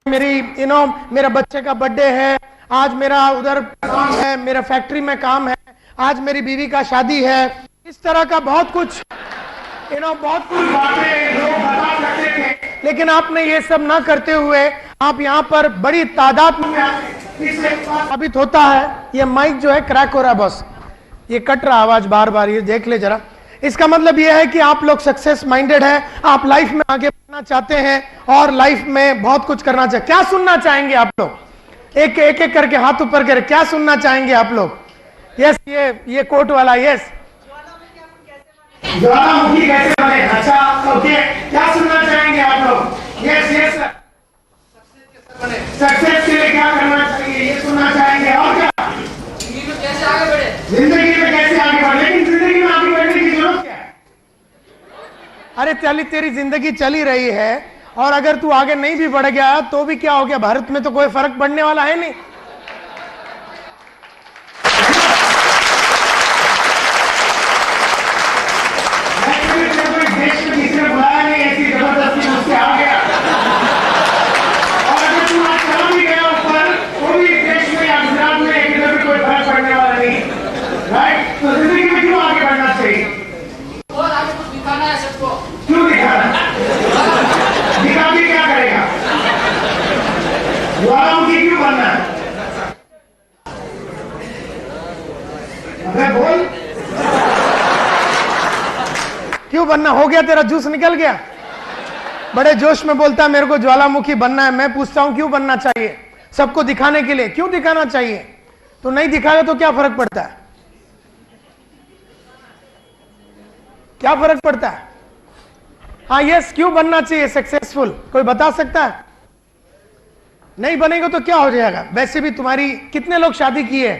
मेरी मेरा बच्चे का बर्थडे है, आज मेरा उधर काम है, मेरा फैक्ट्री में काम है, आज मेरी बीवी का शादी है। इस तरह का बहुत कुछ बहुत कुछ बातें लोग बता सकते थे, लेकिन आपने ये सब ना करते हुए आप यहाँ पर बड़ी तादाद में इससे साबित होता है। ये माइक जो है क्रैक हो रहा है बॉस, ये कट रहा आवाज बार बार, ये देख ले जरा। इसका मतलब ये है कि आप लोग सक्सेस माइंडेड है, आप लाइफ में आगे बढ़ना चाहते हैं और लाइफ में बहुत कुछ करना चाहते। क्या सुनना चाहेंगे आप लोग? एक एक करके हाथ ऊपर करें, क्या सुनना चाहेंगे आप लोग? यस, ये कोट वाला, यस, ज्वालामुखी कैसे बने? अच्छा, ओके, क्या सुनना चाहेंगे आप लोग? यस यस सर, सक्सेस के लिए क्या करना चाहिए ये सुनना चाहेंगे। और क्या? कैसे आगे बढ़े, जिंदगी में कैसे आगे बढ़े। लेकिन जिंदगी में आगे बढ़ने की जरूरत क्या है? अरे तेरी जिंदगी चली रही है और अगर तू आगे नहीं भी बढ़ गया तो भी क्या हो गया? भारत में तो कोई फर्क पड़ने वाला है नहीं। देश में किसी ने बुलाया नहीं, ऐसी जबरदस्ती मुझसे आ गया। और अगर तू आज चला भी गया ऊपर, तो भी देश में या गुजरात में किधर भी कोई फर्क पड़ने वाला नहीं, राइट? तो जिंदगी में क्यों आगे बढ़ना चाहिए? और आगे कुछ दिखाना है सबको। क्यों दिखाना? दिखा के क्या करेगा? ज्वालामुखी क्यों बनना है? अबे बोल, क्यों बनना? हो गया तेरा जूस निकल गया। बड़े जोश में बोलता है मेरे को ज्वालामुखी बनना है। मैं पूछता हूं क्यों बनना चाहिए? सबको दिखाने के लिए। क्यों दिखाना चाहिए? तो नहीं दिखाएगा तो क्या फर्क पड़ता है? क्या फर्क पड़ता है? हाँ यस, क्यों बनना चाहिए सक्सेसफुल? कोई बता सकता है? नहीं बनेगा तो क्या हो जाएगा? वैसे भी तुम्हारी कितने लोग शादी किए?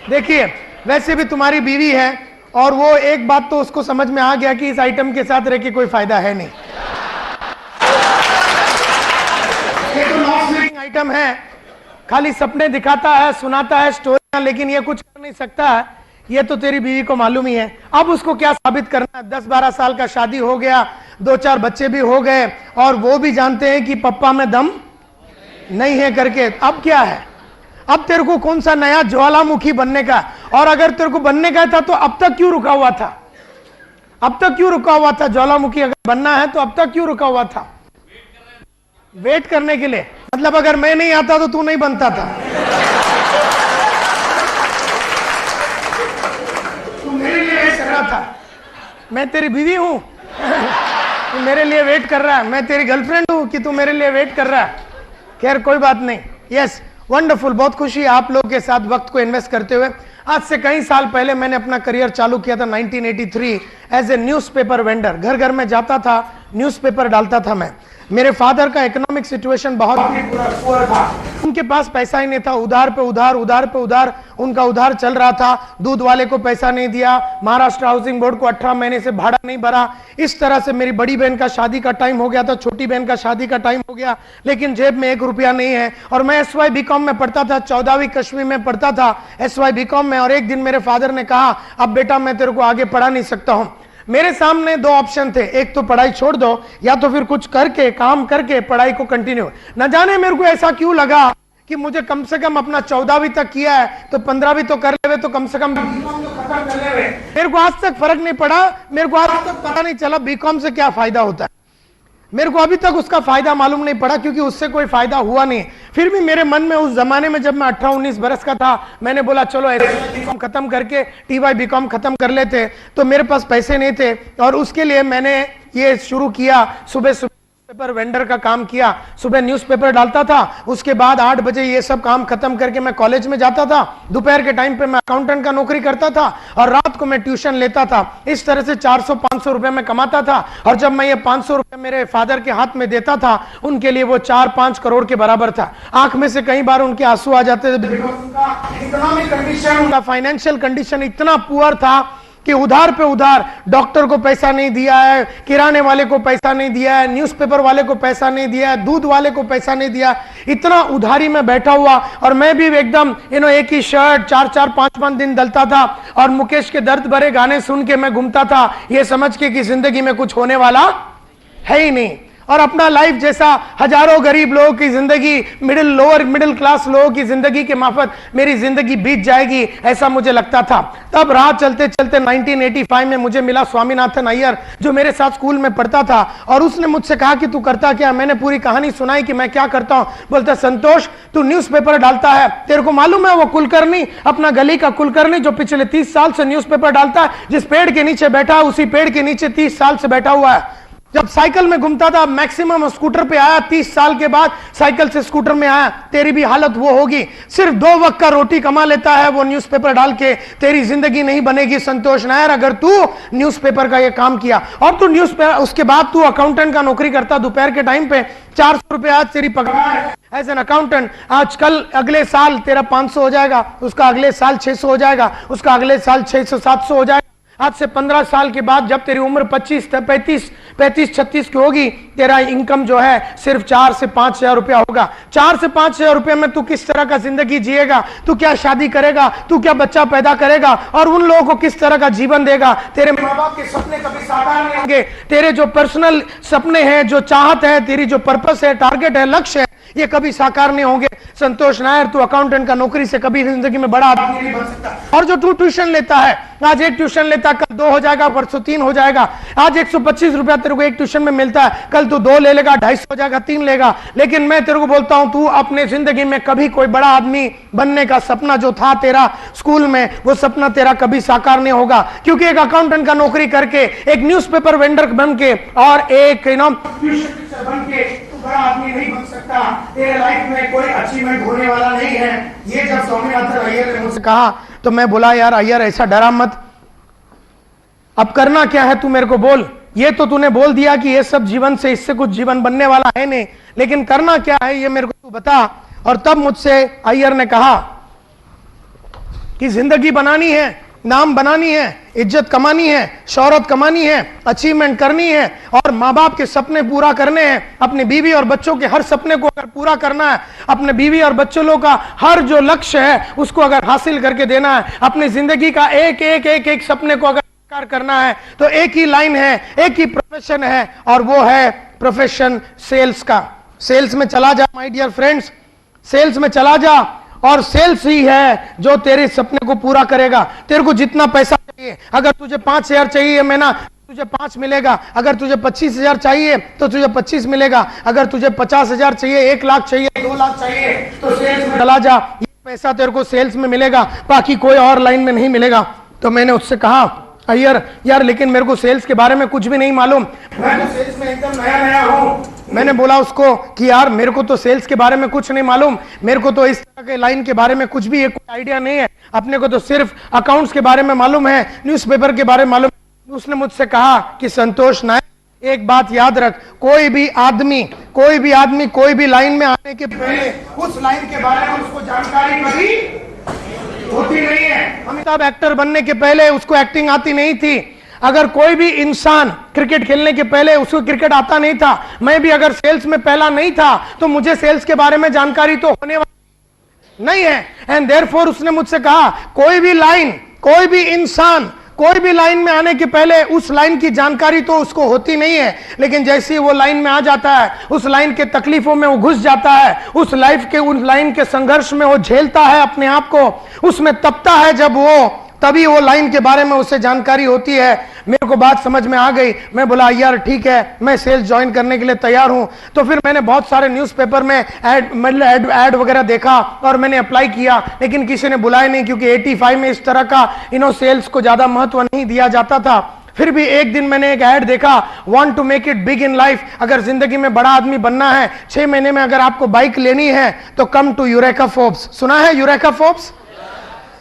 देखिए, वैसे भी तुम्हारी बीवी है और वो एक बात तो उसको समझ में आ गया कि इस आइटम के साथ रह के कोई फायदा है नहीं। ये तो लॉस मेकिंग आइटम है, खाली सपने दिखाता है, सुनाता है स्टोरियां, लेकिन ये कुछ कर नहीं सकता है। ये तो तेरी बीवी को मालूम ही है। अब उसको क्या साबित करना है? 10-12 साल का शादी हो गया, 2-4 बच्चे भी हो गए और वो भी जानते हैं कि पप्पा में दम नहीं है करके। अब क्या है? अब तेरे को कौन सा नया ज्वालामुखी बनने का? और अगर तेरे को बनने का था तो अब तक क्यों रुका हुआ था? अब तक क्यों रुका हुआ था? ज्वालामुखी अगर बनना है तो अब तक क्यों रुका हुआ था? वेट करने के लिए। मतलब अगर मैं नहीं आता तो तू नहीं बनता था। तू मेरे लिए वेट कर रहा था। मैं तेरी बीवी हूं, तू मेरे लिए वेट कर रहा है। मैं तेरी गर्लफ्रेंड हूं कि तू मेरे लिए वेट कर रहा है। खैर कोई बात नहीं। यस, वंडरफुल, बहुत खुशी है आप लोग के साथ वक्त को इन्वेस्ट करते हुए। आज से कई साल पहले मैंने अपना करियर चालू किया था 1983 एज ए न्यूज़पेपर वेंडर। घर घर में जाता था, न्यूज़पेपर डालता था मैं। मेरे फादर का इकोनॉमिक सिचुएशन बहुत पुअर था, उनके पास पैसा ही नहीं था, उधार पे उधार, उधार पे उधार, उनका उधार चल रहा था। दूध वाले को पैसा नहीं दिया, महाराष्ट्र हाउसिंग बोर्ड को 18 महीने से भाड़ा नहीं भरा। इस तरह से मेरी बड़ी बहन का शादी का टाइम हो गया था, छोटी बहन का शादी का टाइम हो गया, लेकिन जेब में 1 रुपया नहीं है। और मैं SY BCom में पढ़ता था, 14वीं कश्मीर में पढ़ता था SY BCom में। और एक दिन मेरे फादर ने कहा, अब बेटा मैं तेरे को आगे पढ़ा नहीं सकता हूं। मेरे सामने 2 ऑप्शन थे, एक तो पढ़ाई छोड़ दो या तो फिर कुछ करके, काम करके पढ़ाई को कंटिन्यू। न जाने मेरे को ऐसा क्यों लगा कि मुझे कम से कम अपना 14वीं तक किया है तो 15वीं तो कर लेवे, तो कम से कम बीकॉम तो खत्म कर लेवे। मेरे को आज तक फर्क नहीं पड़ा, मेरे को आज तक पता नहीं चला बीकॉम से क्या फायदा होता है। मेरे को अभी तक उसका फायदा मालूम नहीं पड़ा, क्योंकि उससे कोई फायदा हुआ नहीं। फिर भी मेरे मन में उस जमाने में जब मैं 18-19 बरस का था, मैंने बोला चलो बीकॉम खत्म करके TY BCom खत्म कर लेते। तो मेरे पास पैसे नहीं थे और उसके लिए मैंने ये शुरू किया, सुबह सुबह पेपर वेंडर का काम किया। सुबह न्यूज़पेपर डालता था, उसके बाद 8 बजे ये सब काम खत्म करके मैं कॉलेज में जाता था। दोपहर के टाइम पे मैं अकाउंटेंट का नौकरी करता था और रात को मैं ट्यूशन लेता था। इस तरह से 400-500 रुपए में कमाता था। और जब मैं ये 500 रुपए मेरे फादर के हाथ में देता था, उनके लिए वो 4-5 करोड़ के बराबर था। आंख में से कई बार उनके आंसू आ जाते थे। इकोनॉमिक कंडीशन, उनका फाइनेंशियल कंडीशन इतना पुअर था कि उधार पे उधार, डॉक्टर को पैसा नहीं दिया है, किराने वाले को पैसा नहीं दिया है, न्यूज़पेपर वाले को पैसा नहीं दिया है, दूध वाले को पैसा नहीं दिया। इतना उधारी में बैठा हुआ और मैं भी एकदम एक ही शर्ट 4-4, 5-5 दिन डलता था और मुकेश के दर्द भरे गाने सुन के मैं घूमता था, ये समझ के कि जिंदगी में कुछ होने वाला है ही नहीं। और अपना लाइफ जैसा हजारों गरीब लोगों की जिंदगी, लोअर मिडिल क्लास लोगों की जिंदगी के माफत मेरी जिंदगी बीत जाएगी, ऐसा मुझे लगता था। तब राह चलते चलते 1985 में मुझे मिला स्वामीनाथन अय्यर, जो मेरे साथ स्कूल में पढ़ता था, और उसने मुझसे कहा कि तू करता क्या? मैंने पूरी कहानी सुनाई कि मैं क्या करता हूं। बोलता, संतोष तू न्यूज़पेपर डालता है, तेरे को मालूम है वो कुलकर्णी, अपना गली का कुलकर्णी जो पिछले 30 साल से न्यूज़पेपर डालता है, जिस पेड़ के नीचे बैठा है उसी पेड़ के नीचे 30 साल से बैठा हुआ है। जब साइकिल में घूमता था मैक्सिमम स्कूटर पे आया, 30 साल के बाद साइकिल से स्कूटर में आया। तेरी भी हालत वो होगी, सिर्फ 2 वक्त का रोटी कमा लेता है वो न्यूज़पेपर डाल के, तेरी जिंदगी नहीं बनेगी संतोष नायर अगर तू न्यूज़पेपर का ये काम किया। और तू न्यूज़पेपर, उसके बाद तू अकाउंटेंट का नौकरी करता, दोपहर के टाइम पे 400 रुपए आज तेरी पगार एज एन अकाउंटेंट। आजकल अगले साल तेरा 500 हो जाएगा, उसका अगले साल 600 हो जाएगा, उसका अगले साल 600-700 हो जाएगा। आज से 15 साल के बाद जब तेरी उम्र 35-36 की होगी, तेरा इनकम जो है सिर्फ 4 से 5 हजार रुपया होगा। 4 से 5 हजार रुपये में तू किस तरह का जिंदगी जिएगा? तू क्या शादी करेगा? तू क्या बच्चा पैदा करेगा? और उन लोगों को किस तरह का जीवन देगा? तेरे माँ बाप के सपने कभी साकार नहीं होंगे। तेरे जो पर्सनल सपने हैं, जो चाहत है, तेरी जो पर्पस है, टारगेट है, लक्ष्य है, ये कभी साकार नहीं होंगे। संतोष नायर तू अकाउंटेंट का नौकरी से कभी जिंदगी में बड़ा आदमी नहीं बन सकता। और जो तू ट्यूशन लेता है, आज एक ट्यूशन लेता, कल 2 हो जाएगा, परसों 3 हो जाएगा। आज 125 रुपया तेरे को एक ट्यूशन में मिलता है, कल तू 2 ले लेगा, 250 हो जाएगा, 3 लेगा। लेकिन मैं तेरे को बोलता हूं, तू अपने जिंदगी में कभी कोई बड़ा आदमी बनने का सपना जो था तेरा स्कूल में, वो सपना तेरा कभी साकार नहीं होगा। क्योंकि एक अकाउंटेंट का नौकरी करके, एक न्यूज़पेपर वेंडर बन के और एक ट्यूशन टीचर बन के बड़ा आदमी नहीं बन सकता। तेरे लाइफ में कोई अचीवमेंट होने वाला नहीं है। ये जब स्वामीनाथन अय्यर ने मुझसे कहा तो मैं बोला, यार अय्यर ऐसा डरा मत, अब करना क्या है तू मेरे को बोल। ये तो तूने बोल दिया कि ये सब जीवन से, इससे कुछ जीवन बनने वाला है नहीं, लेकिन करना क्या है ये मेरे को तू बता। और तब मुझसे अय्यर ने कहा कि जिंदगी बनानी है, नाम बनानी है, इज्जत कमानी है, शोहरत कमानी है, अचीवमेंट करनी है, और माँ बाप के सपने पूरा करने हैं। अपनी बीवी और बच्चों के हर सपने को अगर पूरा करना है, अपने बीवी और बच्चों लोगों का हर जो लक्ष्य है उसको अगर हासिल करके देना है, अपनी जिंदगी का एक सपने को अगर साकार करना है, तो एक ही लाइन है, एक ही प्रोफेशन है, और वो है प्रोफेशन सेल्स का। सेल्स में चला जा माय डियर फ्रेंड्स, सेल्स में चला जा, और सेल्स ही है जो तेरे सपने को पूरा करेगा। तेरे को जितना पैसा चाहिए, अगर तुझे 5,000 चाहिए महीना, तुझे 5 मिलेगा। अगर तुझे 25,000 चाहिए तो तुझे 25 मिलेगा। अगर तुझे 50,000 चाहिए, 1 लाख चाहिए, 2 लाख चाहिए, तो सेल्स में चला जा, ये पैसा तेरे को सेल्स में मिलेगा, बाकी कोई और लाइन में नहीं मिलेगा। तो मैंने उससे कहा, अय्यर यार लेकिन मेरे को सेल्स के बारे में कुछ भी नहीं मालूम, मैं तो सेल्स में एकदम नया हूं। मैंने बोला उसको कि यार मेरे को तो सेल्स के बारे में कुछ नहीं मालूम, मेरे को तो इस तरह के लाइन के बारे में कुछ भी कोई आइडिया नहीं है, अपने को तो सिर्फ अकाउंट्स के बारे में मालूम है, न्यूज़पेपर के बारे में मालूम है। उसने मुझसे कहा कि संतोष नायर एक बात याद रख, कोई भी आदमी कोई भी लाइन में आने के पहले उस लाइन के बारे में उसको जानकारी कभी होती नहीं है। अमिताभ एक्टर बनने के पहले उसको एक्टिंग आती नहीं थी। अगर कोई भी इंसान क्रिकेट खेलने के पहले उसको क्रिकेट आता नहीं था, मैं भी अगर सेल्स में पहला नहीं था तो मुझे सेल्स के बारे में जानकारी तो होने वाली नहीं है। एंड देयरफॉर उसने मुझसे कहा, कोई भी लाइन, कोई भी इंसान, कोई भी लाइन में आने के पहले उस लाइन की जानकारी तो उसको होती नहीं है, लेकिन जैसे ही वो लाइन में आ जाता है, उस लाइन के तकलीफों में वो घुस जाता है, उस लाइफ के उस लाइन के संघर्ष में वो झेलता है अपने आप को, उसमें तपता है जब वो, तभी वो लाइन के बारे में उसे जानकारी होती है। मेरे को बात समझ में आ गई। मैं बोला यार ठीक है, मैं सेल्स ज्वाइन करने के लिए तैयार हूं। तो फिर मैंने बहुत सारे न्यूज़पेपर में ऐड वगैरह देखा और मैंने अप्लाई किया, लेकिन किसी ने बुलाया नहीं, क्योंकि 85 में इस तरह का सेल्स को ज्यादा महत्व नहीं दिया जाता था। फिर भी एक दिन मैंने एक ऐड देखा, want to make it big in life, अगर जिंदगी में बड़ा आदमी बनना है, 6 महीने में अगर आपको बाइक लेनी है तो कम टू यूरेका फोर्ब्स। सुना है यूरेका फोर्ब्स?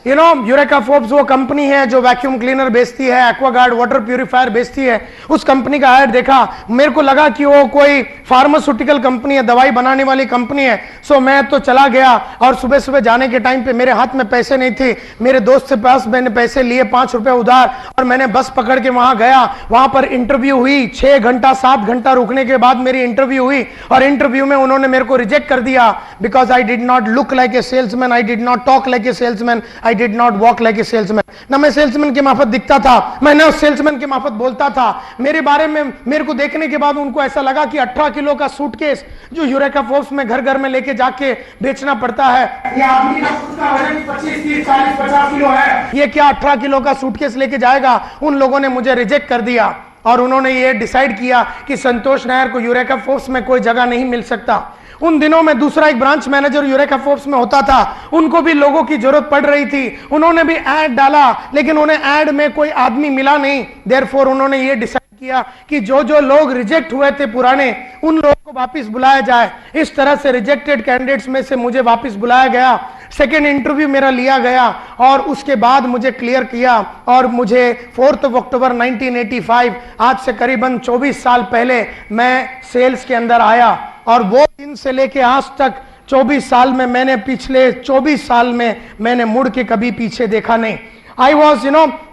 यूरेका फोर्ब्स वो कंपनी है जो वैक्यूम क्लीनर बेचती है, एक्वागार्ड वाटर प्यूरिफायर बेचती है। उस कंपनी का ऐड देखा, मेरे को लगा कि वो कोई फार्मास्यूटिकल कंपनी है, दवाई बनाने वाली कंपनी है। सो मैं तो चला गया, और सुबह सुबह जाने के टाइम पे मेरे हाथ में पैसे नहीं थे। मेरे दोस्त से पास मैंने पैसे लिए 5 रुपए उधार, और मैंने बस पकड़ के वहां गया। वहां पर इंटरव्यू हुई, 6 घंटा 7 घंटा रुकने के बाद मेरी इंटरव्यू हुई, और इंटरव्यू में उन्होंने मेरे को रिजेक्ट कर दिया, because I did not look like a salesman, I did not talk like a salesman, I did not walk like a salesman. ना मैं सेल्समैन के माफत दिखता था, मैं ना उस सेल्समैन के माफत बोलता था। मेरे बारे में मेरे को देखने के बाद उनको ऐसा लगा कि 18 किलो का सूटकेस जो यूरेका फोर्ब्स में घर घर में लेके जाके बेचना पड़ता है, ये आदमी का खुद का वजन 25, 30, 40, 50 किलो है, ये क्या 18 किलो का सूटकेस लेके जाएगा। उन लोगों ने मुझे रिजेक्ट कर दिया और उन्होंने ये डिसाइड किया कि संतोष नायर को यूरेका फोर्ब्स में कोई जगह नहीं मिल सकता। उन दिनों में दूसरा एक ब्रांच मैनेजर यूरेका फोर्ब्स में होता था, उनको भी लोगों की जरूरत पड़ रही थी, उन्होंने भी ऐड डाला, लेकिन उन्हें ऐड में कोई आदमी मिला नहीं। देयरफॉर उन्होंने ये डिसाइड किया कि जो जो लोग रिजेक्ट हुए थे पुराने, उन लोगों को वापस बुलाया जाए। इस तरह से रिजेक्टेड कैंडिडेट्स में से मुझे वापस बुलाया गया। सेकेंड इंटरव्यू मेरा लिया गया और उसके बाद मुझे क्लियर किया और मुझे 4 अक्टूबर 1985, आज से करीबन 24 साल पहले मैं सेल्स के अंदर आया। और वो दिन से लेके आज तक 24 साल में मैंने पिछले 24 साल में मैंने मुड़ के कभी पीछे देखा नहीं। आई वॉज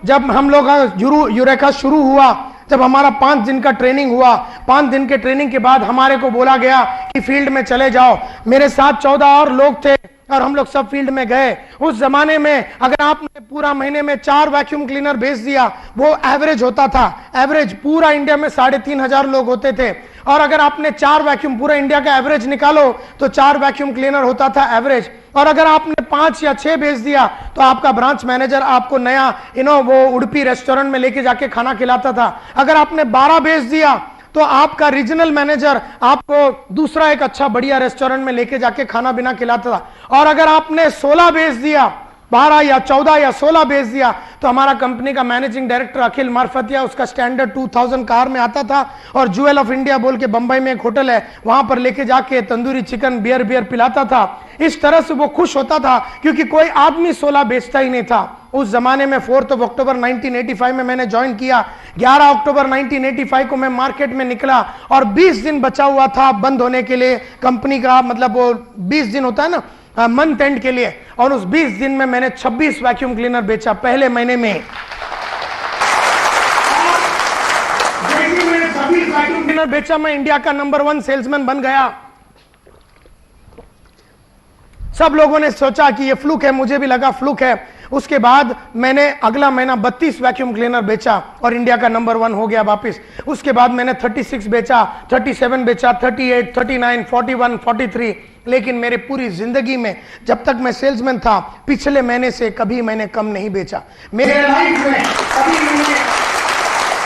जब हम लोग यूरेका शुरू हुआ, जब हमारा 5 दिन का ट्रेनिंग हुआ, 5 दिन के ट्रेनिंग के बाद हमारे को बोला गया कि फील्ड में चले जाओ। मेरे साथ 14 और लोग थे और हम लोग सब फील्ड में गए। उस जमाने में अगर आपने पूरा महीने में 4 वैक्यूम क्लीनर बेच दिया, वो एवरेज होता था। एवरेज पूरा इंडिया में 3,500 लोग होते थे और अगर आपने 4 वैक्यूम, पूरा इंडिया का एवरेज निकालो तो 4 वैक्यूम क्लीनर होता था एवरेज। और अगर आपने 5 या 6 बेच दिया तो आपका ब्रांच मैनेजर आपको नया वो उडुपी रेस्टोरेंट में लेके जाके खाना खिलाता था। अगर आपने 12 बेच दिया तो आपका रीजनल मैनेजर आपको दूसरा एक अच्छा बढ़िया रेस्टोरेंट में लेके जाके खाना बिना खिलाता था। और अगर आपने 16 बेच दिया, 12 या 14 या 16 बेच दिया, तो हमारा कंपनी का मैनेजिंग डायरेक्टर अखिल मार्फतिया, उसका स्टैंडर्ड 2000 कार में आता था और ज्वेल ऑफ इंडिया बोल के बंबई में एक होटल है, वहां पर लेके जाके तंदूरी चिकन बियर पिलाता था। इस तरह से वो खुश होता था क्योंकि कोई आदमी 16 बेचता ही नहीं था उस जमाने में। 4 अक्टूबर 1985 में मैंने ज्वाइन किया। 11 अक्टूबर 1985 को मैं मार्केट में निकला और 20 दिन बचा हुआ था बंद होने के लिए कंपनी का, मतलब वो 20 दिन होता है ना मंथ एंड के लिए, और उस 20 दिन में मैंने 26 वैक्यूम क्लीनर बेचा पहले महीने में। मैंने 26 वैक्यूम क्लीनर बेचा, मैं इंडिया का नंबर 1 सेल्समैन बन गया। सब लोगों ने सोचा कि ये फ्लूक है, मुझे भी लगा फ्लूक है। उसके बाद मैंने अगला महीना 32 वैक्यूम क्लीनर बेचा और इंडिया का नंबर 1 हो गया वापस। उसके बाद मैंने 36 बेचा, 37 बेचा, 38, 39, 41, 43। लेकिन मेरे पूरी जिंदगी में जब तक मैं सेल्समैन था, पिछले महीने से कभी मैंने कम नहीं बेचा। मेरे लाइफ में कभी मैंने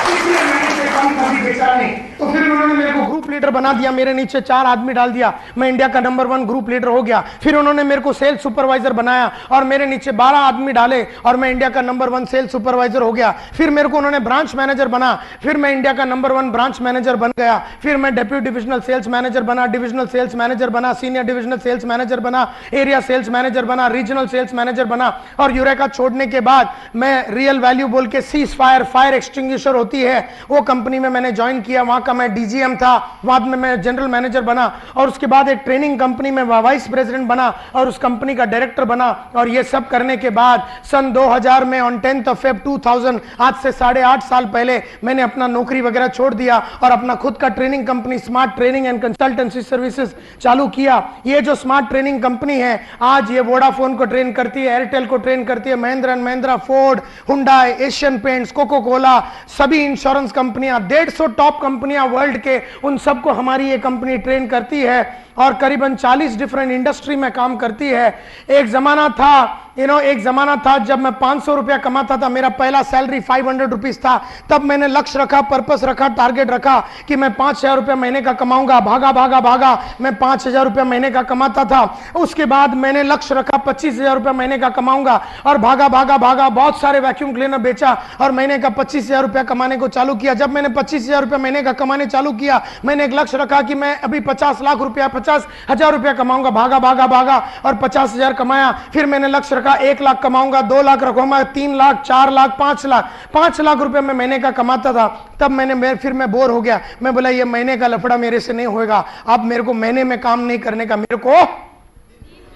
पिछले महीने से कम कभी बेचा नहीं। तो फिर उन्होंने मेरे को ग्रुप लीडर बना दिया, मेरे नीचे 4 आदमी डाल दिया, मैं इंडिया का नंबर 1 ग्रुप लीडर हो गया। फिर उन्होंने मेरे को सेल्स सुपरवाइजर बनाया और मेरे नीचे 12 आदमी डाले और मैं इंडिया का नंबर 1 सेल्स सुपरवाइजर हो गया। फिर मेरे को उन्होंने ब्रांच मैनेजर बना, फिर मैं इंडिया का नंबर 1 ब्रांच मैनेजर बन गया। फिर मैं डेप्यूटी डिविजनल सेल्स मैनेजर बना, डिविजनल सेल्स मैनेजर बना, सीनियर डिविजनल सेल्स मैनेजर बना, एरिया सेल्स मैनेजर बना, रीजनल सेल्स मैनेजर बना। और यूरेका छोड़ने के बाद मैं रियल वैल्यू बोल के सीज फायर, फायर एक्सटिंग्विशर होती है, वो कंपनी में मैंने ज्वाइन किया। वहां का मैं डीजीएम था, बाद में मैं जनरल मैनेजर बना और उसके बाद एक ट्रेनिंग कंपनी में वाइस प्रेसिडेंट बना और उस कंपनी का डायरेक्टर बना। और ये सब करने के बाद सन 2000 में ऑन 10th of Feb 2000, आज से 8.5 साल पहले मैंने अपना नौकरी वगैरह छोड़ दिया और अपना खुद का training company smart training and consultancy services चालू किया। ये जो स्मार्ट ट्रेनिंग कंपनी है, आज ये वोडाफोन को ट्रेन करती है, एयरटेल को ट्रेन करती है, Mahindra and Mahindra, Ford, Hyundai, Asian Paints, Coca Cola, सभी इंश्योरेंस कंपनियां, 150 टॉप कंपनियां वर्ल्ड के, उन सबको हमारी ये कंपनी ट्रेन करती है और करीबन 40 डिफरेंट इंडस्ट्री में काम करती है। एक जमाना था एक जमाना था जब मैं 500 रुपया कमाता था, मेरा पहला सैलरी 500 रुपीज था। तब मैंने लक्ष्य रखा, पर्पस रखा, टारगेट रखा कि मैं 5000 रुपया महीने का कमाऊंगा। भागा भागा भागा मैं 5000 रुपया महीने का कमाता था। उसके बाद मैंने लक्ष्य रखा 25,000 रुपया महीने का कमाऊंगा और भागा भागा भागा बहुत सारे वैक्यूम क्लीनर बेचा और महीने का 25,000 रुपया कमाने को चालू किया। जब मैंने 25,000 रुपया महीने का कमाने चालू किया, मैंने एक लक्ष्य रखा कि मैं अभी 50 लाख रुपया, 50,000 रुपया कमाऊंगा। भागा भागा भागा और 50,000 कमाया। फिर मैंने लक्ष्य रखा 1 लाख कमाऊंगा, 2 लाख रखूंगा, 3 लाख, 4 लाख, 5 लाख। 5 लाख रुपए मैं महीने का कमाता था। तब फिर मैं बोर हो गया। मैं बोला ये महीने का लफड़ा मेरे से नहीं होगा। अब मेरे को महीने में काम नहीं करने का, मेरे को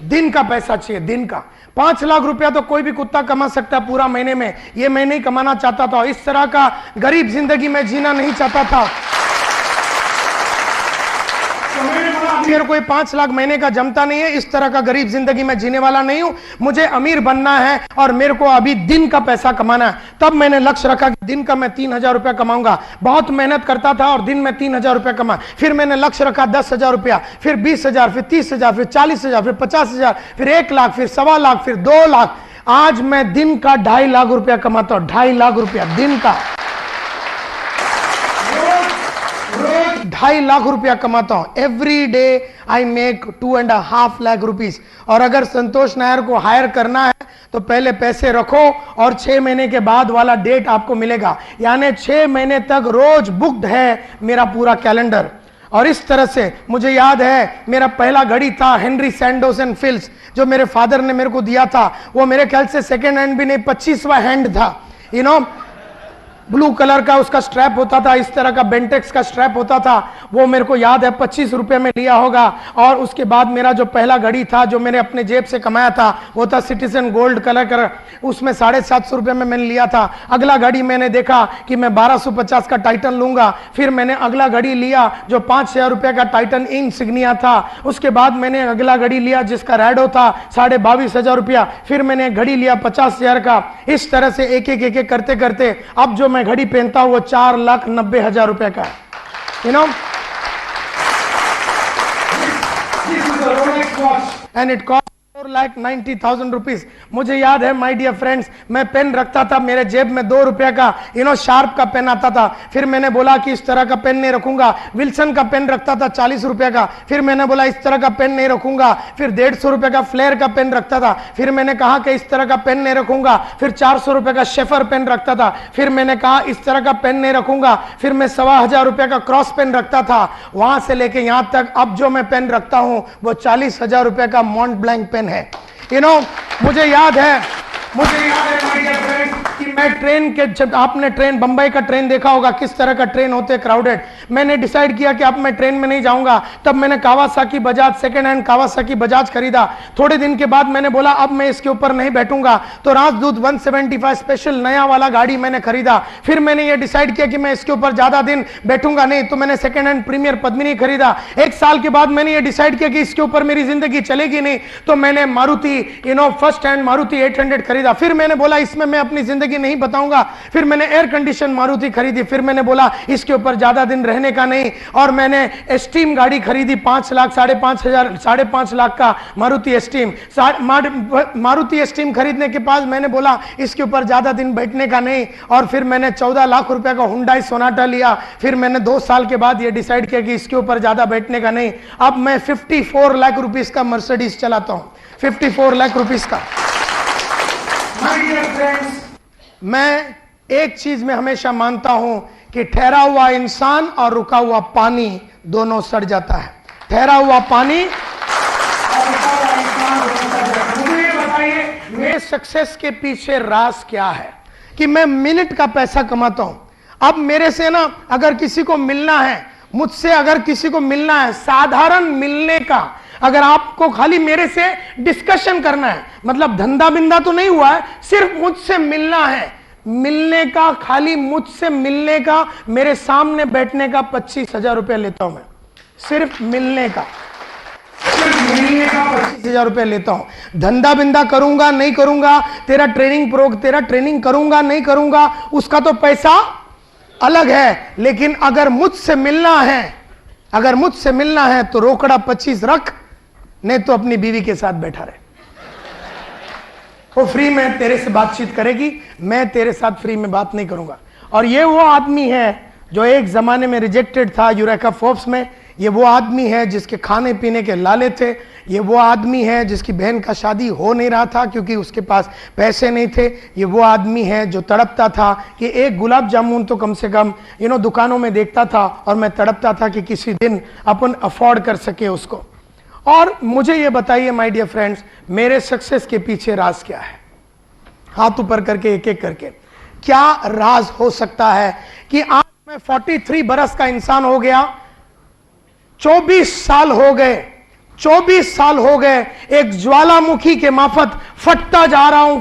दिन का पैसा चाहिए, दिन का। 5 लाख रुपया तो कोई भी कुत्ता कमा सकता है पूरा महीने में, ये मैं नहीं कमाना चाहता था। इस तरह का गरीब जिंदगी में जीना नहीं चाहता था। तो मैंने बोला अब मेरे को 5 लाख महीने का जमता नहीं है, इस तरह का गरीब जिंदगी में जीने वाला नहीं हूं, मुझे अमीर बनना है और मेरे को अभी दिन का पैसा कमाना है। तब मैंने लक्ष्य रखा कि दिन का मैं 3,000 रुपया कमाऊंगा। बहुत मेहनत करता था और दिन में 3,000 रुपया कमा। फिर मैंने लक्ष्य रखा 10,000 रुपया, फिर 20,000, फिर 30,000, फिर 40,000, फिर 50,000, फिर 1 लाख, फिर 1.25 लाख, फिर 2 लाख। आज मैं दिन का 2.5 लाख रुपया कमाता हूं। 2.5 लाख रुपया दिन का, रोज 2.5 लाख रुपया कमाता हूं। Every day I make 2.5 lakh rupees. और अगर संतोष नायर को हायर करना है तो पहले पैसे रखो और 6 महीने के बाद वाला डेट आपको मिलेगा, यानी 6 महीने तक रोज बुक्ड है मेरा पूरा कैलेंडर। और इस तरह से मुझे याद है मेरा पहला घड़ी था हेनरी सैंडोस एंड फिल्स, जो मेरे फादर ने मेरे को दिया था। वो मेरे ख्याल से सेकेंड हैंड भी नहीं, 25वां हैंड था। यू नो, ब्लू कलर का उसका स्ट्रैप होता था, इस तरह का बेंटेक्स का स्ट्रैप होता था। वो मेरे को याद है 25 रुपए में लिया होगा। और उसके बाद मेरा जो पहला घड़ी था जो मैंने अपने जेब से कमाया था वो था सिटीजन गोल्ड कलर का, उसमें 750 रुपए में मैंने लिया था। अगला घड़ी मैंने देखा कि मैं 1250 का टाइटन लूंगा। फिर मैंने अगला घड़ी लिया जो 5,000 रुपए का टाइटन इंसिग्निया था। उसके बाद मैंने अगला घड़ी लिया जिसका रैडो था 22,500 रुपया। फिर मैंने घड़ी लिया 50,000 का। इस तरह से एक एक करते करते अब जो मैं घड़ी पहनता हूं वो 4,90,000 रुपए का है। You know, this is a Rolex watch and it cost 4,90,000 rupees. मुझे याद है माय डियर फ्रेंड्स, मैं पेन रखता था मेरे जेब में 2 रुपया का, शार्प का पेन आता था। फिर मैंने बोला कि इस तरह का पेन नहीं रखूंगा। विल्सन का पेन रखता था 40 रुपया का। फिर मैंने बोला इस तरह का पेन नहीं रखूंगा। फिर 150 रुपए का फ्लेयर का पेन रखता था। फिर मैंने कहा कि इस तरह का पेन नहीं रखूंगा। फिर 400 रुपए का शेफर पेन रखता था। फिर मैंने कहा इस तरह का पेन नहीं रखूंगा। फिर मैं 1,1500 रुपए का क्रॉस पेन रखता था। वहां से लेके यहां तक अब जो मैं पेन रखता हूं वो 40,000 रुपए का मॉन्ट ब्लैंक पेन है। मुझे याद है माय डियर फ्रेंड्स कि मैं ट्रेन के, जब आपने ट्रेन बंबई का ट्रेन देखा होगा किस तरह का ट्रेन होते हैं क्राउडेड। मैंने डिसाइड किया कि अब मैं ट्रेन में नहीं जाऊंगा। तब मैंने Kawasaki Bajaj, second hand Kawasaki Bajaj खरीदा। थोड़े दिन के बाद मैंने बोला अब मैं इसके ऊपर नहीं बैठूंगा, तो राजदूत 175 स्पेशल नया वाला गाड़ी मैंने खरीदा। फिर मैंने ये डिसाइड किया कि मैं इसके ऊपर ज्यादा दिन बैठूंगा नहीं, तो मैंने सेकंड हैंड प्रीमियर पद्मिनी खरीदा। 1 साल के बाद मैंने ये डिसाइड किया कि इसके ऊपर मेरी जिंदगी चलेगी नहीं, तो मैंने मारुति फर्स्ट हैंड मारुति 800 खरीदा। फिर मैंने बोला इसमें मैं अपनी जिंदगी नहीं बताऊंगा। फिर मैंने एयर कंडीशन मारुति खरीदी। फिर मैंने बोला इसके ऊपर ज्यादा दिन रहने का नहीं, और मैंने एस्टीम गाड़ी खरीदी 5 लाख 5.5 लाख का मारुति एस्टीम। मारुति एस्टीम खरीदने के बाद मैंने बोला इसके ऊपर ज्यादा दिन बैठने का नहीं, और फिर मैंने 14 लाख रुपए का हुंडई सोनाटा लिया। फिर मैंने 2 साल के बाद ये डिसाइड किया कि इसके ऊपर ज्यादा बैठने का नहीं। अब मैं 54 लाख रुपीस का मर्सिडीज चलाता हूं, 54 लाख रुपीस का। My dear friends, मैं एक चीज में हमेशा मानता हूं कि ठहरा हुआ इंसान और रुका हुआ पानी दोनों सड़ जाता है। ठहरा हुआ पानी और रुका हुआ इंसान दोनों सड़ जाता है। मुझे ये बताइए मेरे सक्सेस के पीछे राज क्या है कि मैं मिनट का पैसा कमाता हूं। अब मेरे से ना अगर किसी को मिलना है, मुझसे अगर किसी को मिलना है, साधारण मिलने का, अगर आपको खाली मेरे से डिस्कशन करना है, मतलब धंधा बिंदा तो नहीं हुआ है, सिर्फ मुझसे मिलना है, मिलने का, खाली मुझसे मिलने का, मेरे सामने बैठने का 25,000 रुपया लेता हूं मैं। सिर्फ मिलने का 25,000 रुपया लेता हूं। धंधा बिंदा करूंगा नहीं करूंगा, तेरा ट्रेनिंग करूंगा नहीं करूंगा, उसका तो पैसा अलग है। लेकिन अगर मुझसे मिलना है तो रोकड़ा 25 रख, नहीं तो अपनी बीवी के साथ बैठा रहे। वो फ्री में तेरे से बातचीत करेगी, मैं तेरे साथ फ्री में बात नहीं करूंगा। और ये वो आदमी है जो एक जमाने में रिजेक्टेड था यूरेका फोर्ब्स में। ये वो आदमी है जिसके खाने पीने के लाले थे। ये वो आदमी है जिसकी बहन का शादी हो नहीं रहा था क्योंकि उसके पास पैसे नहीं थे। ये वो आदमी है जो तड़पता था कि एक गुलाब जामुन तो कम से कम दुकानों में देखता था, और मैं तड़पता था कि किसी दिन अपन अफोर्ड कर सके उसको। और मुझे ये बताइए माय डियर फ्रेंड्स, मेरे सक्सेस के पीछे राज क्या है? हाथ ऊपर करके एक एक करके, क्या राज हो सकता है कि आज मैं 43 बरस का इंसान हो गया, 24 साल हो गए एक ज्वालामुखी के माफत फटता जा रहा हूं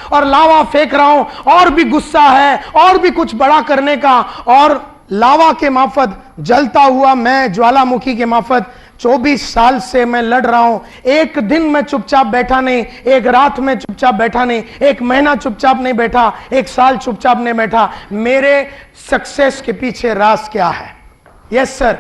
और लावा फेंक रहा हूं, और भी गुस्सा है और भी कुछ बड़ा करने का, और लावा के माफत जलता हुआ मैं ज्वालामुखी के माफत 24 साल से मैं लड़ रहा हूं। एक दिन मैं चुपचाप बैठा नहीं, एक रात में चुपचाप बैठा नहीं, एक महीना चुपचाप नहीं बैठा, एक साल चुपचाप नहीं बैठा। मेरे सक्सेस के पीछे राज क्या है? Yes sir,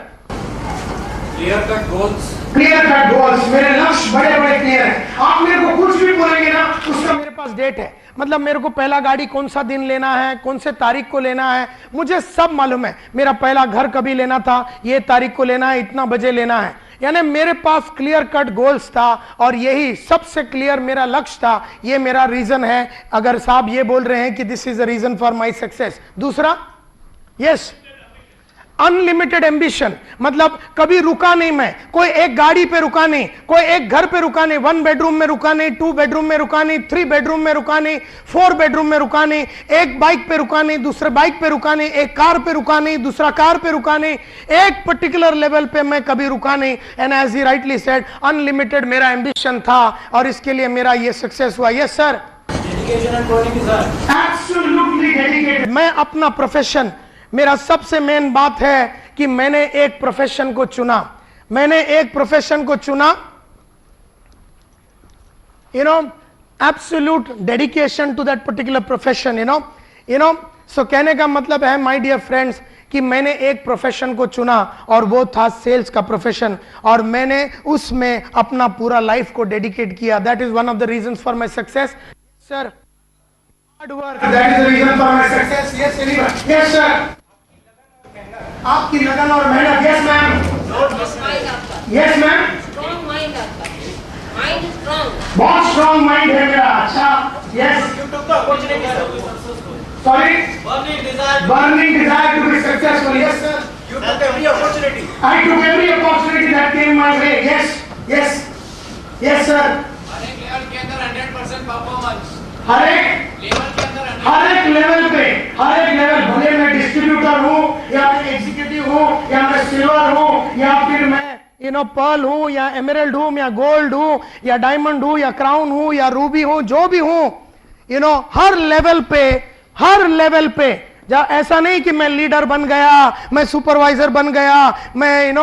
clear cut goals. Clear cut goals, मेरे लक्ष्य बड़े बड़े क्लियर हैं। आप मेरे को कुछ भी बोलेंगे ना, उसका मेरे पास डेट है। मतलब मेरे को पहला गाड़ी कौन सा दिन लेना है, कौन से तारीख को लेना है, मुझे सब मालूम है। मेरा पहला घर कभी लेना था, ये तारीख को लेना है, इतना बजे लेना है। यानी मेरे पास क्लियर कट गोल्स था और यही सबसे क्लियर मेरा लक्ष्य था। ये मेरा रीजन है। अगर साहब ये बोल रहे हैं कि this is the reason for my success. दूसरा, यस, अनलिमिटेड एम्बिशन, मतलब कभी रुका नहीं मैं, कोई एक गाड़ी पे रुका नहीं, कोई एक घर पे रुका नहीं, 1 बेडरूम में रुका नहीं, 2 बेडरूम में रुका नहीं, 3 बेडरूम में रुका नहीं, 4 बेडरूम में रुका नहीं, एक बाइक पे रुका नहीं, दूसरे बाइक पे रुका नहीं, एक कार पे रुका नहीं, दूसरा कार पे रुका नहीं, एक पर्टिकुलर लेवल पे मैं कभी रुका नहीं। And as he rightly said, unlimited मेरा एम्बिशन था और इसके लिए मेरा ये सक्सेस हुआ। Yes sir, dedication and quality sir. Absolutely dedicated. मैं अपना प्रोफेशन, मेरा सबसे मेन बात है कि मैंने एक प्रोफेशन को चुना। मैंने एक प्रोफेशन को चुना, absolute dedication to that particular profession, so कहने का मतलब है माय डियर फ्रेंड्स कि मैंने एक प्रोफेशन को चुना और वो था सेल्स का प्रोफेशन, और मैंने उसमें अपना पूरा लाइफ को डेडिकेट किया। That is one of the reasons for my success sir. Hard work, that is the reason for my success. Yes anyone, yes sir. आपकी लगन और मेहनत। Yes ma'am, yes ma'am, strong mind आपका, mind strong, बहुत strong mind है मेरा। अच्छा, yes, sorry, burning desire to be successful. Yes sir, You took every opportunity. I took every opportunity that came my way. Yes, yes, yes sir. हर एक level के अंदर 100% performance. हर एक level के अंदर हर एक लेवल पे, हर एक लेवल, भले मैं डिस्ट्रीब्यूटर हूँ या मैं एग्जीक्यूटिव हूँ या मैं सिल्वर हूँ या फिर मैं पर्ल हूँ या एमराल्ड हूँ या गोल्ड हूँ या डायमंड हूँ या क्राउन हूँ या रूबी हूँ, जो भी हूँ, हर लेवल पे ऐसा नहीं कि मैं लीडर बन गया, मैं सुपरवाइजर बन गया, मैं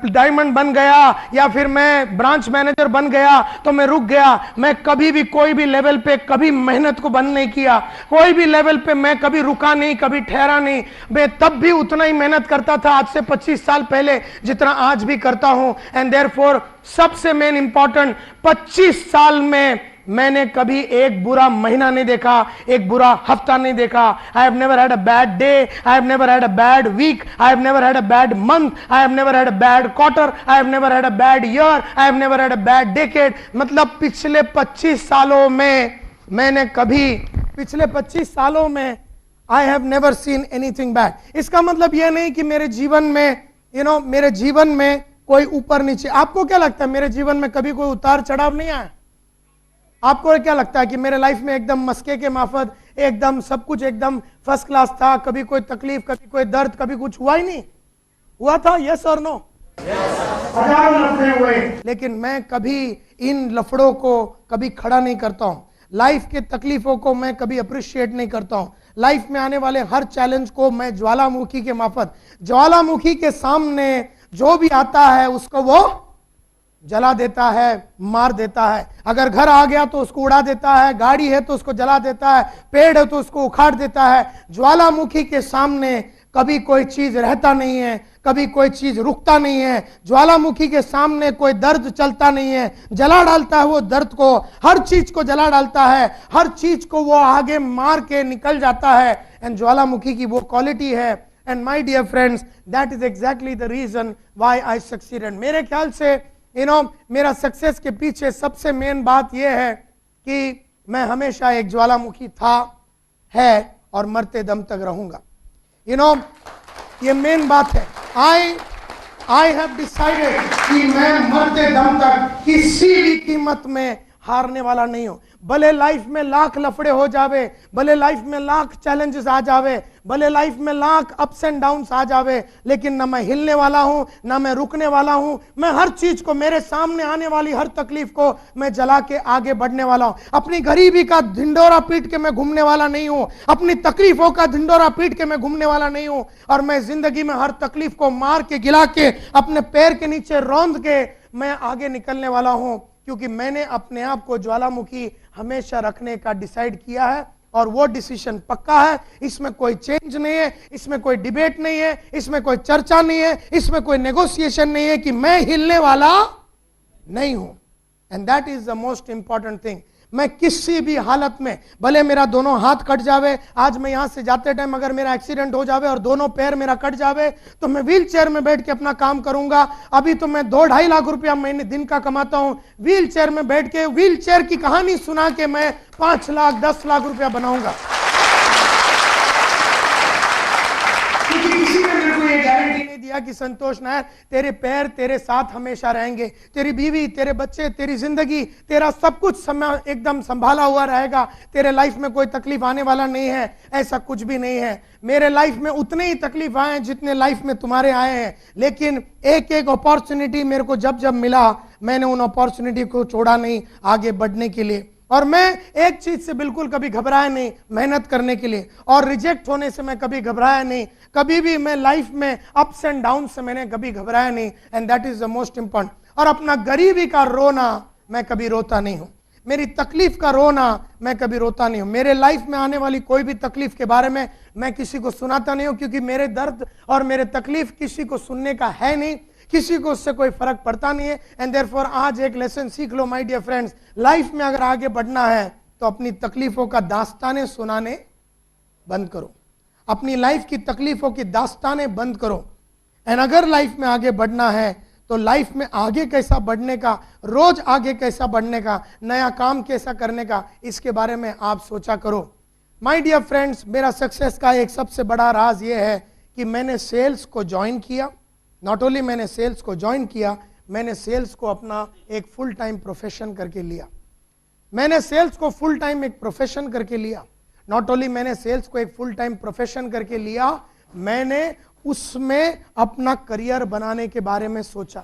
डायमंड बन गया या फिर मैं ब्रांच मैनेजर बन गया तो मैं रुक गया। मैं कभी भी कोई भी लेवल पे कभी मेहनत को बंद नहीं किया। कोई भी लेवल पे मैं कभी रुका नहीं, कभी ठहरा नहीं। मैं तब भी उतना ही मेहनत करता था आज से 25 साल पहले जितना आज भी करता हूं। एंड देयरफॉर सबसे मेन इंपॉर्टेंट, 25 साल में मैंने कभी एक बुरा महीना नहीं देखा, एक बुरा हफ्ता नहीं देखा। I have never had a bad day, I have never had a bad week, I have never had a bad month, I have never had a bad quarter, I have never had a bad year, I have never had a bad decade. मतलब पिछले 25 सालों में मैंने कभी, पिछले 25 सालों में आई have never seen anything bad. इसका मतलब यह नहीं कि मेरे जीवन में मेरे जीवन में कोई ऊपर नीचे। आपको क्या लगता है मेरे जीवन में कभी कोई उतार चढ़ाव नहीं आया? आपको क्या लगता है कि मेरे लाइफ में एकदम मस्के के माफत एकदम सब कुछ एकदम फर्स्ट क्लास था? कभी कोई तकलीफ, कभी कोई दर्द, कभी कुछ हुआ ही नहीं? हुआ था? यस और नो? हजारों लफड़े हुए, लेकिन मैं कभी इन लफड़ों को कभी खड़ा नहीं करता हूं। लाइफ के तकलीफों को मैं कभी अप्रिशिएट नहीं करता हूं। लाइफ में आने वाले हर चैलेंज को मैं ज्वालामुखी के माफत, ज्वालामुखी के सामने जो भी आता है उसको वो जला देता है, मार देता है। अगर घर आ गया तो उसको उड़ा देता है, गाड़ी है तो उसको जला देता है, पेड़ है तो उसको उखाड़ देता है। ज्वालामुखी के सामने कभी कोई चीज रहता नहीं है, कभी कोई चीज रुकता नहीं है। ज्वालामुखी के सामने कोई दर्द चलता नहीं है, जला डालता है वो दर्द को, हर चीज को जला डालता है, हर चीज को वो आगे मार के निकल जाता है। एंड ज्वालामुखी की वो क्वालिटी है। And my dear friends, that is exactly the reason why I succeeded. मेरे ख्याल से मेरा सक्सेस के पीछे सबसे मेन बात यह है कि मैं हमेशा एक ज्वालामुखी था, है और मरते दम तक रहूंगा। ये मेन बात है। आई हैव डिसाइडेड कि मैं मरते दम तक किसी भी कीमत में हारने वाला नहीं हूं। भले लाइफ में लाख लफड़े हो जावे, भले लाइफ में लाख चैलेंजेस आ जावे, भले लाइफ में लाख अप्स एंड डाउन्स आ जावे, लेकिन ना मैं हिलने वाला हूं, ना मैं रुकने वाला हूं। मैं हर चीज को, मेरे सामने आने वाली हर तकलीफ को मैं जला के आगे बढ़ने वाला हूं। अपनी गरीबी का ढिंडोरा पीट के मैं घूमने वाला नहीं हूं, अपनी तकलीफों का ढिंडोरा पीट के मैं घूमने वाला नहीं हूं। और मैं जिंदगी में हर तकलीफ को मार के, गिला के, अपने पैर के नीचे रौंद के मैं आगे निकलने वाला हूं, क्योंकि मैंने अपने आप को ज्वालामुखी हमेशा रखने का डिसाइड किया है। और वो डिसीजन पक्का है, इसमें कोई चेंज नहीं है, इसमें कोई डिबेट नहीं है, इसमें कोई चर्चा नहीं है, इसमें कोई नेगोशिएशन नहीं है कि मैं हिलने वाला नहीं हूं। And that is the most important thing. मैं किसी भी हालत में, भले मेरा दोनों हाथ कट जावे, आज मैं यहां से जाते टाइम अगर मेरा एक्सीडेंट हो जावे और दोनों पैर मेरा कट जावे, तो मैं व्हील चेयर में बैठ के अपना काम करूंगा। अभी तो मैं 2-2.5 लाख रुपया महीने दिन का कमाता हूं, व्हील चेयर में बैठ के व्हील चेयर की कहानी सुना के मैं 5 लाख 10 लाख रुपया बनाऊंगा। किसी ने मेरे को ये गारंटी नहीं दिया कि संतोष नायर तेरे पैर तेरे साथ हमेशा रहेंगे, तेरी बीवी, तेरे बच्चे, तेरी जिंदगी, तेरा सब कुछ समय एकदम संभाला हुआ रहेगा, तेरे लाइफ में कोई तकलीफ आने वाला नहीं है। ऐसा कुछ भी नहीं है। मेरे लाइफ में उतने ही तकलीफ आए हैं जितने लाइफ में तुम्हारे आए हैं, लेकिन एक एक अपॉर्चुनिटी मेरे को जब जब मिला, मैंने उन अपॉर्चुनिटी को छोड़ा नहीं आगे बढ़ने के लिए। और मैं एक चीज से बिल्कुल कभी घबराया नहीं, मेहनत करने के लिए। और रिजेक्ट होने से मैं कभी घबराया नहीं, कभी भी मैं लाइफ में अप्स एंड डाउन से मैंने कभी घबराया नहीं। And that is the most important. और अपना गरीबी का रोना मैं कभी रोता नहीं हूं, मेरी तकलीफ का रोना मैं कभी रोता नहीं हूं। मेरे लाइफ में आने वाली कोई भी तकलीफ के बारे में मैं किसी को सुनाता नहीं हूं, क्योंकि मेरे दर्द और मेरे तकलीफ किसी को सुनने का है नहीं, किसी को उससे कोई फर्क पड़ता नहीं है। एंड देयरफॉर आज एक लेसन सीख लो माय डियर फ्रेंड्स, लाइफ में अगर आगे बढ़ना है तो अपनी तकलीफों का दास्ताने सुनाने बंद करो, अपनी लाइफ की तकलीफों की दास्ताने बंद करो। एंड अगर लाइफ में आगे बढ़ना है तो लाइफ में आगे कैसा बढ़ने का, रोज आगे कैसा बढ़ने का, नया काम कैसा करने का, इसके बारे में आप सोचा करो। माय डियर फ्रेंड्स, मेरा सक्सेस का एक सबसे बड़ा राज यह है कि मैंने सेल्स को ज्वाइन किया। नॉट ओनली मैंने सेल्स को ज्वाइन किया, मैंने सेल्स को अपना एक फुल टाइम प्रोफेशन करके लिया। मैंने सेल्स को फुल टाइम एक प्रोफेशन करके लिया। नॉट ओनली मैंने सेल्स को एक फुल टाइम प्रोफेशन करके लिया, मैंने उसमें अपना करियर बनाने के बारे में सोचा।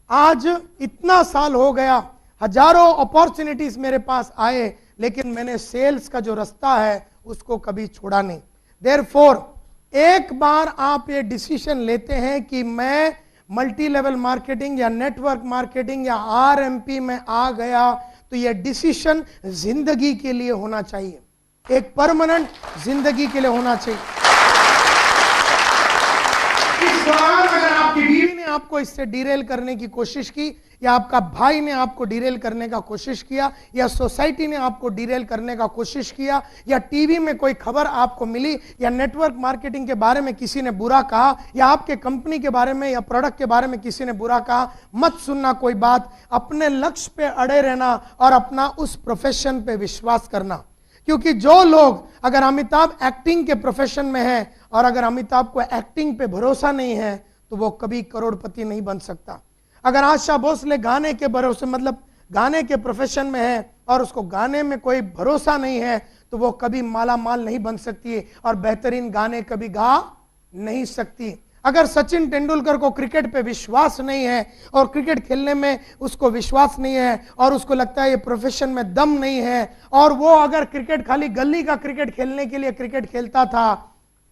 आज इतना साल हो गया, हजारों अपॉर्चुनिटीज मेरे पास आए, लेकिन मैंने सेल्स का जो रास्ता है उसको कभी छोड़ा नहीं। देयरफॉर एक बार आप ये डिसीजन लेते हैं कि मैं मल्टी लेवल मार्केटिंग या नेटवर्क मार्केटिंग या आरएमपी में आ गया, तो ये डिसीजन जिंदगी के लिए होना चाहिए, एक परमानेंट जिंदगी के लिए होना चाहिए। इस दौरान अगर आपकी बीवी ने आपको इससे डिरेल करने की कोशिश की, या आपका भाई ने आपको डिरेल करने का कोशिश किया, या सोसाइटी ने आपको डिरेल करने का कोशिश किया, या टीवी में कोई खबर आपको मिली, या नेटवर्क मार्केटिंग के बारे में किसी ने बुरा कहा, या आपके कंपनी के बारे में या प्रोडक्ट के बारे में किसी ने बुरा कहा, मत सुनना कोई बात। अपने लक्ष्य पे अड़े रहना और अपना उस प्रोफेशन पे विश्वास करना। क्योंकि जो लोग, अगर अमिताभ एक्टिंग के प्रोफेशन में है और अगर अमिताभ को एक्टिंग पे भरोसा नहीं है, तो वो कभी करोड़पति नहीं बन सकता। अगर आशा भोसले गाने के भरोसे, मतलब गाने के प्रोफेशन में है और उसको गाने में कोई भरोसा नहीं है, तो वो कभी माला माल नहीं बन सकती है और बेहतरीन गाने कभी गा नहीं सकती। अगर सचिन तेंदुलकर को क्रिकेट पे विश्वास नहीं है और क्रिकेट खेलने में उसको विश्वास नहीं है और उसको लगता है ये प्रोफेशन में दम नहीं है, और वो अगर क्रिकेट खाली गली का क्रिकेट खेलने के लिए क्रिकेट खेलता था,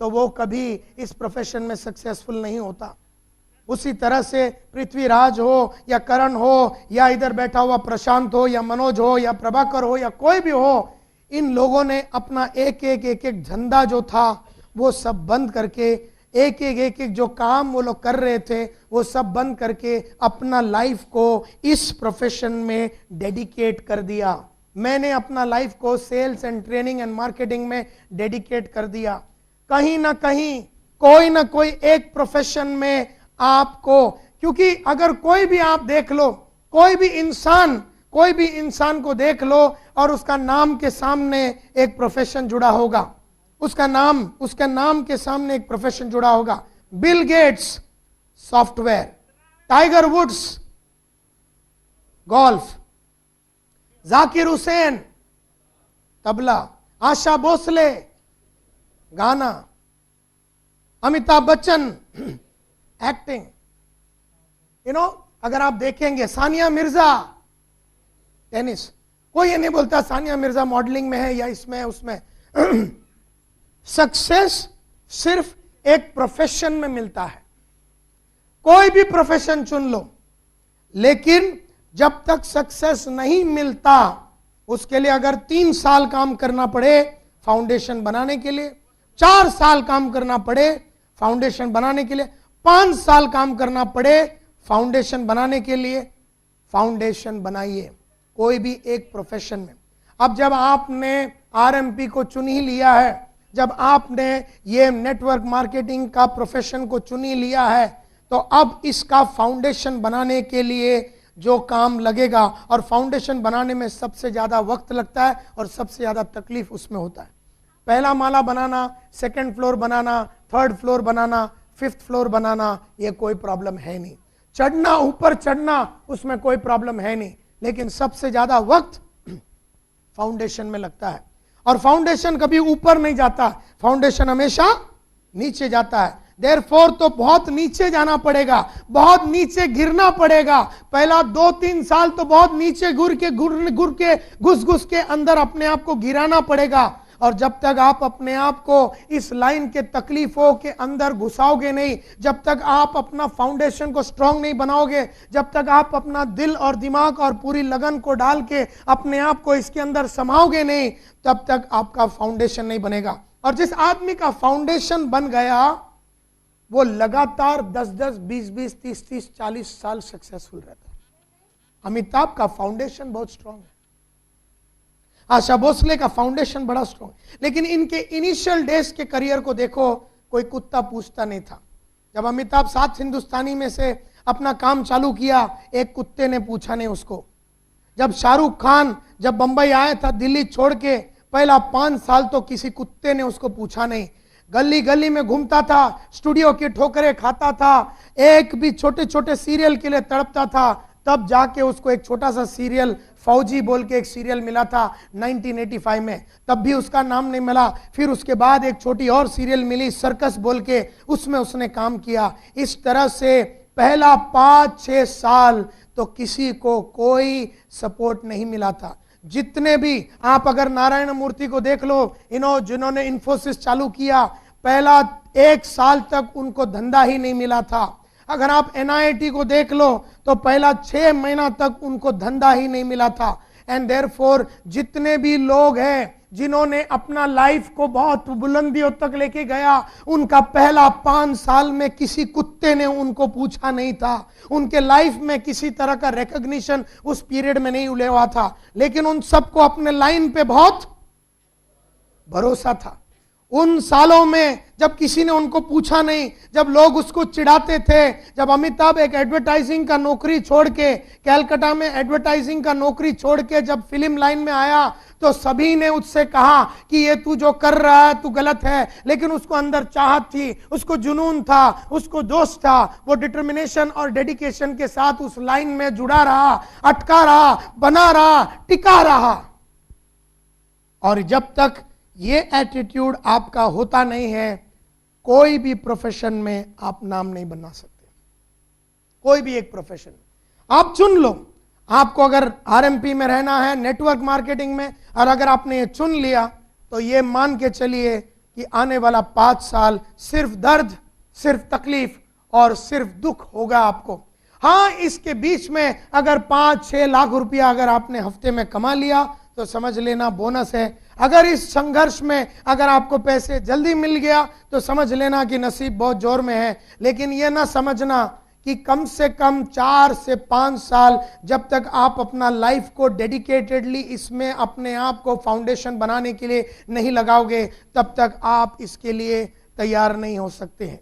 तो वो कभी इस प्रोफेशन में सक्सेसफुल नहीं होता। उसी तरह से पृथ्वीराज हो या करण हो या इधर बैठा हुआ प्रशांत हो या मनोज हो या प्रभाकर हो या कोई भी हो, इन लोगों ने अपना एक एक धंधा जो था वो सब बंद करके, एक एक जो काम वो लोग कर रहे थे वो सब बंद करके अपना लाइफ को इस प्रोफेशन में डेडिकेट कर दिया। मैंने अपना लाइफ को sales and training and marketing में डेडिकेट कर दिया। कहीं ना कहीं कोई ना कोई एक प्रोफेशन में आपको, क्योंकि अगर कोई भी आप देख लो, कोई भी इंसान को देख लो और उसका नाम के सामने एक प्रोफेशन जुड़ा होगा, उसका नाम के सामने एक प्रोफेशन जुड़ा होगा। Bill Gates software, Tiger Woods golf, Zakir Hussain tabla, Asha Bhosle गाना, अमिताभ बच्चन एक्टिंग, अगर आप देखेंगे सानिया मिर्जा टेनिस। कोई ये नहीं बोलता सानिया मिर्जा मॉडलिंग में है या इसमें है उसमें। सक्सेस सिर्फ एक प्रोफेशन में मिलता है। कोई भी प्रोफेशन चुन लो, लेकिन जब तक सक्सेस नहीं मिलता, उसके लिए अगर 3 साल काम करना पड़े फाउंडेशन बनाने के लिए, 4 साल काम करना पड़े फाउंडेशन बनाने के लिए, 5 साल काम करना पड़े फाउंडेशन बनाने के लिए, फाउंडेशन बनाइए कोई भी एक प्रोफेशन में। अब जब आपने आरएमपी को चुन ही लिया है, जब आपने ये नेटवर्क मार्केटिंग का प्रोफेशन को चुन ही लिया है, तो अब इसका फाउंडेशन बनाने के लिए जो काम लगेगा, और फाउंडेशन बनाने में सबसे ज्यादा वक्त लगता है और सबसे ज्यादा तकलीफ उसमें होता है। पहला माला बनाना, सेकंड फ्लोर बनाना, थर्ड फ्लोर बनाना, 5th फ्लोर बनाना, ये कोई प्रॉब्लम है नहीं। चढ़ना, ऊपर चढ़ना, उसमें कोई प्रॉब्लम है नहीं, लेकिन सबसे ज्यादा वक्त फाउंडेशन में लगता है। और फाउंडेशन कभी ऊपर नहीं जाता, फाउंडेशन हमेशा नीचे जाता है। देयरफॉर तो बहुत नीचे जाना पड़ेगा, बहुत नीचे गिरना पड़ेगा। पहला 2-3 साल तो बहुत नीचे घुस घुस के अंदर अपने आप को गिराना पड़ेगा। और जब तक आप अपने आप को इस लाइन के तकलीफों के अंदर घुसाओगे नहीं, जब तक आप अपना फाउंडेशन को स्ट्रांग नहीं बनाओगे, जब तक आप अपना दिल और दिमाग और पूरी लगन को डाल के अपने आप को इसके अंदर समाओगे नहीं, तब तक आपका फाउंडेशन नहीं बनेगा। और जिस आदमी का फाउंडेशन बन गया, वो लगातार 10-10, 20-20, 30-30, 40 साल सक्सेसफुल रहता है। अमिताभ का फाउंडेशन बहुत स्ट्रांग है, आशा भोसले का फाउंडेशन बड़ा स्ट्रांग है। लेकिन इनके इनिशियल डेज के करियर को देखो, कोई कुत्ता पूछता नहीं था। जब अमिताभ 7 हिंदुस्तानी में से अपना काम चालू किया, एक कुत्ते ने पूछा नहीं उसको। जब शाहरुख खान जब बंबई आया था दिल्ली छोड़ के, पहला 5 साल तो किसी कुत्ते ने उसको पूछा नहीं। गली गली में घूमता था, स्टूडियो की ठोकरें खाता था, एक भी छोटे छोटे सीरियल के लिए तड़पता था। तब जाके उसको एक छोटा सा सीरियल फौजी बोल के एक सीरियल मिला था 1985 में, तब भी उसका नाम नहीं मिला। फिर उसके बाद एक छोटी और सीरियल मिली सर्कस बोल के, उसमें उसने काम किया। इस तरह से पहला 5-6 साल तो किसी को कोई सपोर्ट नहीं मिला था। जितने भी आप अगर नारायण मूर्ति को देख लो, जिन्होंने इन्फोसिस चालू किया, पहला 1 साल तक उनको धंधा ही नहीं मिला था। अगर आप एनआईटी को देख लो तो पहला 6 महीना तक उनको धंधा ही नहीं मिला था। एंड देयरफॉर जितने भी लोग हैं जिन्होंने अपना लाइफ को बहुत बुलंदियों तक लेके गया, उनका पहला 5 साल में किसी कुत्ते ने उनको पूछा नहीं था। उनके लाइफ में किसी तरह का रिकॉग्निशन उस पीरियड में नहीं उले हुआ था, लेकिन उन सबको अपने लाइन पे बहुत भरोसा था। उन सालों में जब किसी ने उनको पूछा नहीं, जब लोग उसको चिढ़ाते थे, जब अमिताभ एक एडवर्टाइजिंग का नौकरी छोड़ के, कलकत्ता में एडवर्टाइजिंग का नौकरी छोड़ के जब फिल्म लाइन में आया, तो सभी ने उससे कहा कि ये तू जो कर रहा है तू गलत है। लेकिन उसको अंदर चाहत थी, उसको जुनून था, उसको जोश था। वो डिटर्मिनेशन और डेडिकेशन के साथ उस लाइन में जुड़ा रहा, अटका रहा, बना रहा, टिका रहा। और जब तक ये एटीट्यूड आपका होता नहीं है, कोई भी प्रोफेशन में आप नाम नहीं बना सकते। कोई भी एक प्रोफेशन आप चुन लो। आपको अगर आरएमपी में रहना है, नेटवर्क मार्केटिंग में, और अगर आपने ये चुन लिया, तो ये मान के चलिए कि आने वाला 5 साल सिर्फ दर्द, सिर्फ तकलीफ और सिर्फ दुख होगा आपको। हाँ, इसके बीच में अगर 5-6 लाख रुपया अगर आपने हफ्ते में कमा लिया तो समझ लेना बोनस है। अगर इस संघर्ष में अगर आपको पैसे जल्दी मिल गया तो समझ लेना कि नसीब बहुत जोर में है। लेकिन यह ना समझना कि कम से कम 4 से 5 साल जब तक आप अपना लाइफ को डेडिकेटेडली इसमें अपने आप को फाउंडेशन बनाने के लिए नहीं लगाओगे, तब तक आप इसके लिए तैयार नहीं हो सकते हैं।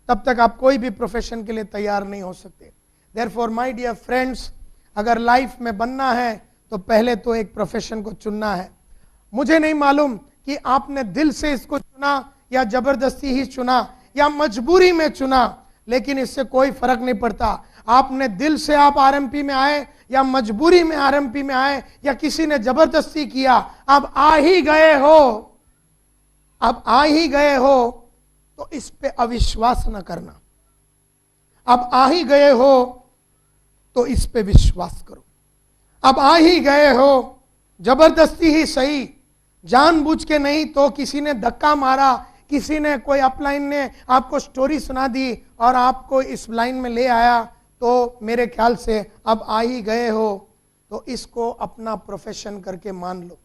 तब तक आप कोई भी प्रोफेशन के लिए तैयार नहीं हो सकते। देयरफॉर माय डियर फ्रेंड्स, अगर लाइफ में बनना है तो पहले तो एक प्रोफेशन को चुनना है। मुझे नहीं मालूम कि आपने दिल से इसको चुना या जबरदस्ती ही चुना या मजबूरी में चुना, लेकिन इससे कोई फर्क नहीं पड़ता। आपने दिल से आप आरएमपी में आए या मजबूरी में आरएमपी में आए या किसी ने जबरदस्ती किया, अब आ ही गए हो, अब आ ही गए हो तो इस पे अविश्वास न करना। अब आ ही गए हो तो इस पे विश्वास करो। अब आ ही गए हो, जबरदस्ती ही सही, जानबूझ के नहीं तो किसी ने धक्का मारा, किसी ने कोई अपलाइन ने आपको स्टोरी सुना दी और आपको इस लाइन में ले आया, तो मेरे ख्याल से अब आ ही गए हो तो इसको अपना प्रोफेशन करके मान लो।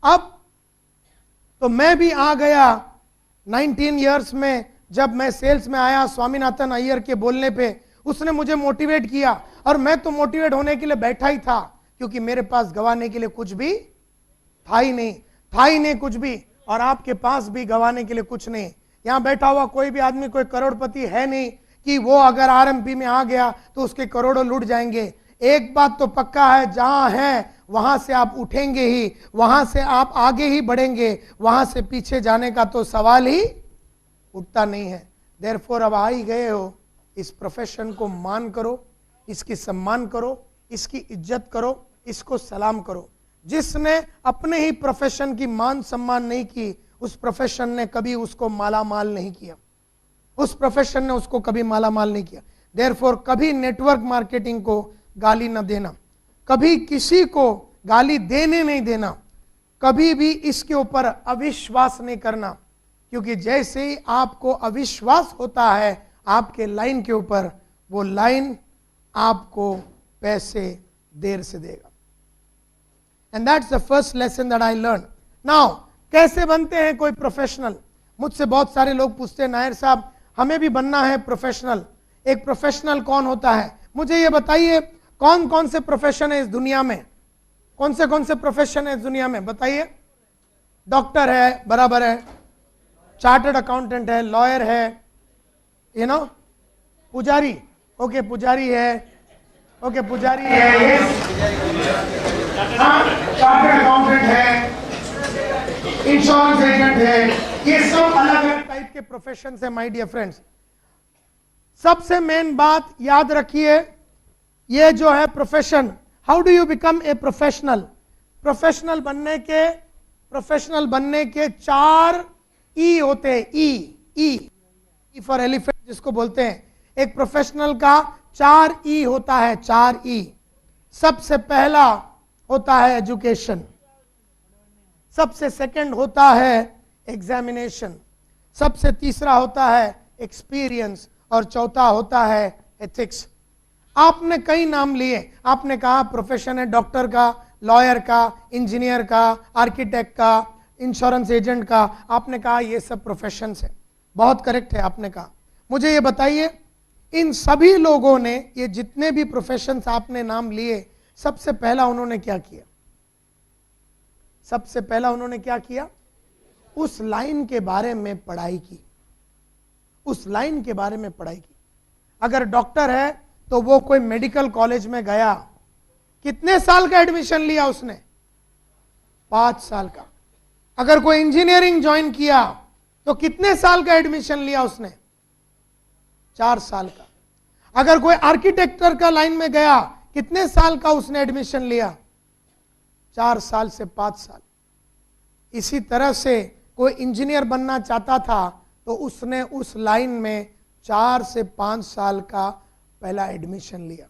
अब तो मैं भी आ गया 19 इयर्स में, जब मैं सेल्स में आया स्वामीनाथन अय्यर के बोलने पे, उसने मुझे मोटिवेट किया और मैं तो मोटिवेट होने के लिए बैठा ही था, क्योंकि मेरे पास गंवाने के लिए कुछ भी था ही नहीं कुछ भी, और आपके पास भी गंवाने के लिए कुछ नहीं। यहां बैठा हुआ कोई भी आदमी कोई करोड़पति है नहीं कि वो अगर आरएमपी में आ गया तो उसके करोड़ों लूट जाएंगे। एक बात तो पक्का है, जहां है वहां से आप उठेंगे ही, वहां से आप आगे ही बढ़ेंगे, वहां से पीछे जाने का तो सवाल ही उठता नहीं है। देयरफॉर अब आ ही गए हो, इस प्रोफेशन को मान करो, इसकी सम्मान करो, इसकी इज्जत करो, इसको सलाम करो। जिसने अपने ही प्रोफेशन की मान सम्मान नहीं की, उस प्रोफेशन ने कभी उसको मालामाल नहीं किया, उस प्रोफेशन ने उसको कभी मालामाल नहीं किया। देयरफॉर कभी नेटवर्क मार्केटिंग को गाली न देना, कभी किसी को गाली देने नहीं देना, कभी भी इसके ऊपर अविश्वास नहीं करना, क्योंकि जैसे ही आपको अविश्वास होता है आपके लाइन के ऊपर, वो लाइन आपको पैसे देर से देगा। And that's the first lesson that I learn. Now कैसे बनते हैं कोई प्रोफेशनल? मुझसे बहुत सारे लोग पूछते हैं, नायर साहब हमें भी बनना है प्रोफेशनल। एक प्रोफेशनल कौन होता है? मुझे ये बताइए, कौन कौन से प्रोफेशन है इस दुनिया में? कौन से प्रोफेशन है इस दुनिया में? बताइए। डॉक्टर है, बराबर है, चार्टर्ड अकाउंटेंट है, लॉयर है, यू नो, पुजारी, ओके पुजारी है, ओके पुजारी है, चार्टर्ड अकाउंटेंट है, इंश्योरेंस एजेंट है, ये सब अलग अलग टाइप के प्रोफेशन है माय डियर फ्रेंड्स। सबसे मेन बात याद रखिए, ये जो है profession, how do you become a professional? Professional बनने के 4 ई होते हैं। ई फॉर एलिफेंट जिसको बोलते हैं। एक प्रोफेशनल का 4 ई होता है, 4 ई। सबसे पहला होता है एजुकेशन, सबसे सेकंड होता है एग्जामिनेशन, सबसे तीसरा होता है एक्सपीरियंस, और चौथा होता है एथिक्स। आपने कई नाम लिए, आपने कहा प्रोफेशन है डॉक्टर का, लॉयर का, इंजीनियर का, आर्किटेक्ट का, इंश्योरेंस एजेंट का, आपने कहा ये सब प्रोफेशंस है, बहुत करेक्ट है आपने कहा। मुझे ये बताइए, इन सभी लोगों ने, ये जितने भी प्रोफेशंस आपने नाम लिए, सबसे पहला उन्होंने क्या किया? सबसे पहला उन्होंने क्या किया? उस लाइन के बारे में पढ़ाई की, उस लाइन के बारे में पढ़ाई की। अगर डॉक्टर है तो वो कोई मेडिकल कॉलेज में गया, कितने साल का एडमिशन लिया उसने? 5 साल का। अगर कोई इंजीनियरिंग ज्वाइन किया तो कितने साल का एडमिशन लिया उसने? 4 साल का। अगर कोई आर्किटेक्चर का लाइन में गया, कितने साल का उसने एडमिशन लिया? 4 साल से 5 साल। इसी तरह से कोई इंजीनियर बनना चाहता था तो उसने उस लाइन में 4 से 5 साल का पहला एडमिशन लिया।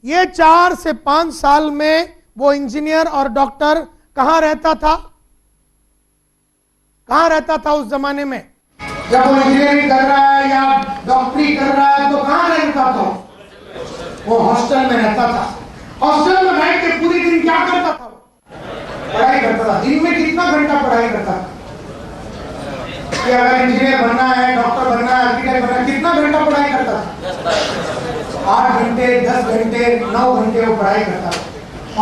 ये 4 से 5 साल में वो इंजीनियर और डॉक्टर कहां रहता था? कहां रहता था उस जमाने में? जब वो इंजीनियरिंग कर रहा है या डॉक्टरी कर रहा है तो कहां रहता था? वो हॉस्टल में रहता था। हॉस्टल में बैठ के पूरी दिन क्या करता था? पढ़ाई करता था। दिन में कितना घंटा पढ़ाई करता था? कि अगर इंजीनियर बनना है, डॉक्टर बनना है, आर्किटेक्ट बनना है, कितना घंटा पढ़ाई करता था? 8 घंटे, 10 घंटे, 9 घंटे वो पढ़ाई करता था।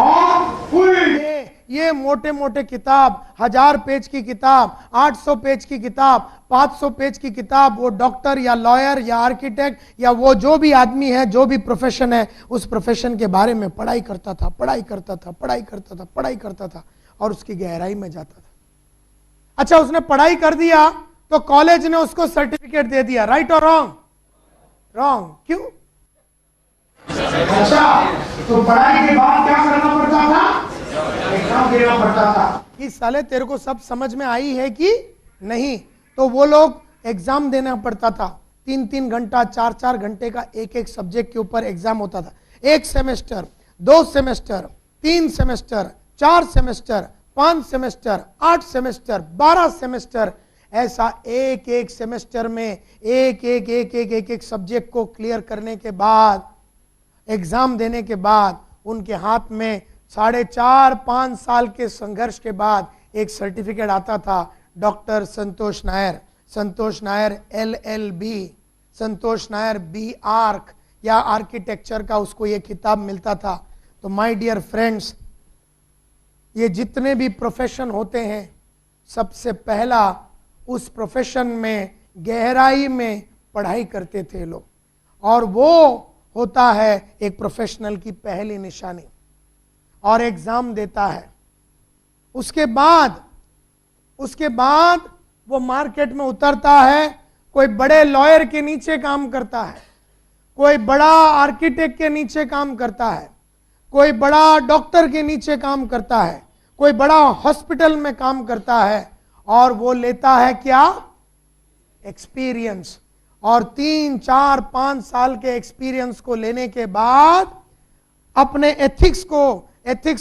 और फुल डे ये मोटे मोटे किताब, 1000 पेज की किताब, 800 पेज की किताब, 500 पेज की किताब, वो डॉक्टर या लॉयर या आर्किटेक्ट या वो जो भी आदमी है, जो भी प्रोफेशन है, उस प्रोफेशन के बारे में पढ़ाई करता था, पढ़ाई करता था, पढ़ाई करता था, पढ़ाई करता था और उसकी गहराई में जाता था। अच्छा, उसने पढ़ाई कर दिया तो कॉलेज ने उसको सर्टिफिकेट दे दिया, राइट और रॉन्ग? रॉन्ग। क्यों? अच्छा, तो पढ़ाई के बाद क्या करना पड़ता था? एग्जाम देना पड़ता था। कि साले तेरे को सब समझ में आई है कि नहीं? तो वो लोग एग्जाम देना पड़ता था, 3-3 घंटा 4-4 घंटे का एक सब्जेक्ट के ऊपर एग्जाम होता था। 1 semester, 2 semester, 3 semester, 4 semester, 5 semester, 8 semester, 12 semester, ऐसा एक सेमेस्टर में एक सब्जेक्ट को क्लियर करने के बाद, एग्जाम देने के बाद उनके हाथ में 4.5-5 साल के संघर्ष के बाद एक सर्टिफिकेट आता था। डॉक्टर संतोष नायर LLB, संतोष नायर B आर्क या आर्किटेक्चर का उसको ये किताब मिलता था। तो माय डियर फ्रेंड्स, ये जितने भी प्रोफेशन होते हैं, सबसे पहला उस प्रोफेशन में गहराई में पढ़ाई करते थे लोग, और वो होता है एक प्रोफेशनल की पहली निशानी, और एग्जाम देता है। उसके बाद वो मार्केट में उतरता है, कोई बड़े लॉयर के नीचे काम करता है, कोई बड़ा आर्किटेक्ट के नीचे काम करता है, कोई बड़ा डॉक्टर के नीचे काम करता है, कोई बड़ा हॉस्पिटल में काम करता है, और वो लेता है क्या? एक्सपीरियंस। और 3-4-5 साल के एक्सपीरियंस को लेने के बाद अपने एथिक्स